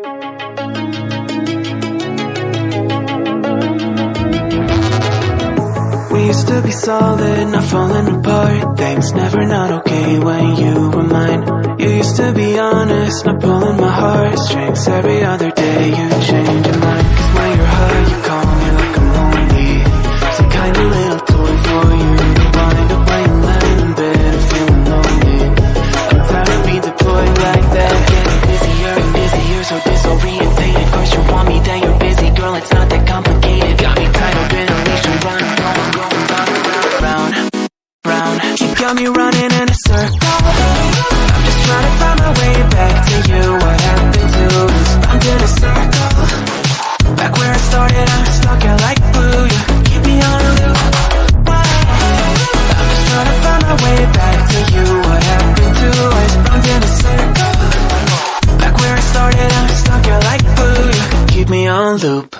We used to be solid, not falling apart. Things never not okay when you were mine. You used to be honest, not pulling my heartstrings. Every other day you change your mind. Cause when you're high you call me like I'm lonely. Some kind of little toy for you to wind up while you lying in bed and feeling lonely. I'm tired of being deployed like that. Getting busier and busier, so disorientated. First you want me, then you're busy. Girl, it's not that complicated. Got me tied up in a leash and running. Got me running in a circle. I'm just trying to find my way back to you. What happened to us? I'm in a circle. Back where I started, I'm stuck here like glue. You keep me on a loop. I'm just trying to find my way back to you. What happened to us? I'm in a circle. Back where I started, I'm stuck here like glue. You keep me on loop.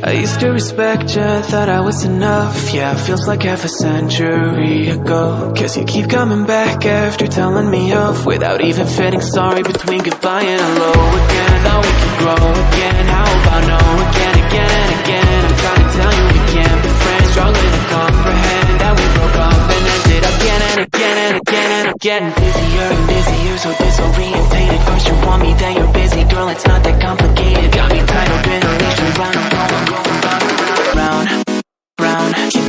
I used to respect you, thought I was enough. Yeah, feels like half a century ago. Guess you keep coming back after telling me off, without even feeling sorry between goodbye and hello again. Thought we could grow again, how about no again, again and again. I'm trying to tell you we can't be friends, struggling to comprehend that we broke up and ended again and again and again. And I'm getting busier and busier, so disorientated. First you want me, then you're busy. Girl, it's not that complicated. Got me tied up in a leash and running.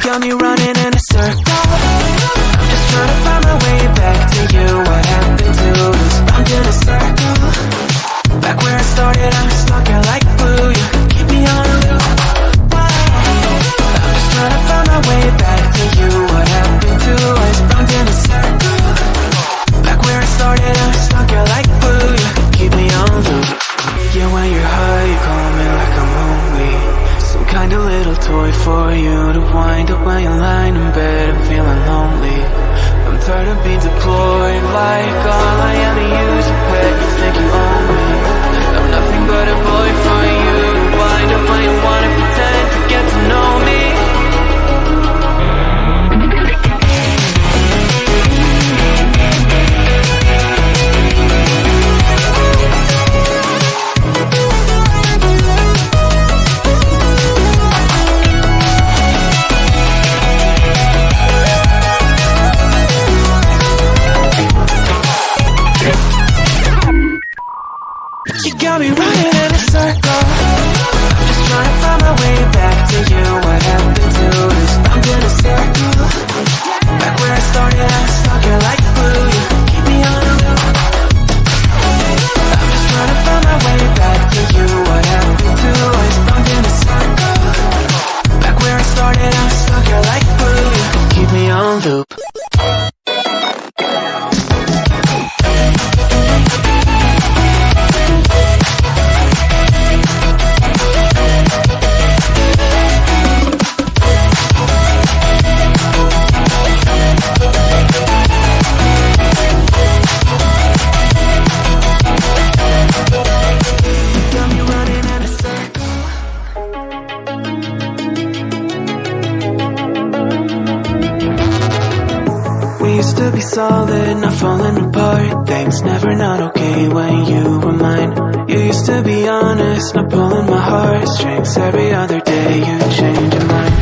Got me running in a circle. I'm just trying to find my way back to you. What happened to us? I'm in a circle. Back where I started, I'm stuck here like glue. You keep me on a loop. I'm just trying to find my way back to you. What happened to us? I'm in a circle. Back where I started, I'm stuck here like glue. You keep me on loop. Yeah, when you're high, you call me like I'm lonely. Some kind of little toy for you to wind up while you're lying in bed and feeling lonely. I'm tired of being deployed like all I am to you is a pet. You think you own me? I'm nothing but a boy for you. Wind up while you wanna pretend to get to know me. You got me running in a circle. I'm just trying to find my way back to you. What happened to us? I'm in a circle. Back where I started, I'm stuck here like glue. You keep me on a loop. I'm just trying to find my way back to you. What happened to us? I'm in a circle. Back where I started, I'm stuck here like glue. You keep me on loop. Used to be solid, not falling apart. Things never not okay when you were mine. You used to be honest, not pulling my heartstrings. Every other day you change your mind.